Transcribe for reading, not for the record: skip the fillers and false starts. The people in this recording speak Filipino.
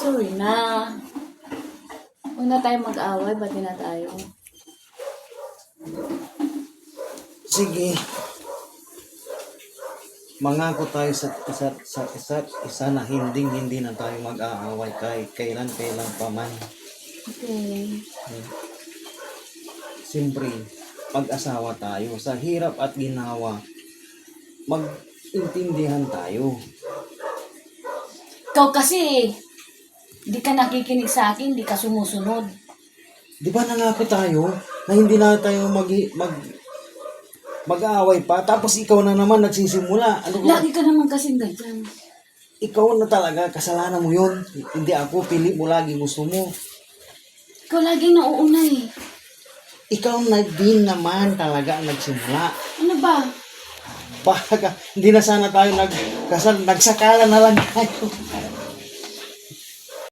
Sorry na. Huwag na tayo mag-away, bati na tayo. Sige. Mangako tayo sa isa't isa na hindi na tayo mag-aaway kahit kailan pa man. Okay. Siyempre, pag-asawa tayo, sa hirap at ginawa, mag-intindihan tayo. Ikaw kasi, hindi ka nakikinig sa akin, hindi ka sumusunod. Di ba nangako tayo na hindi na tayo mag-aaway pa, tapos ikaw na naman nagsisimula. Ano ba? Lagi ka naman kasing ganyan. Ikaw na talaga, kasalanan mo yun. Hindi ako, pili mo lagi gusto mo. Ikaw lagi nauuna eh. Ikaw na din naman talaga ang nagsimula. Ano ba? Baka hindi na sana tayo nagsakala na lang tayo.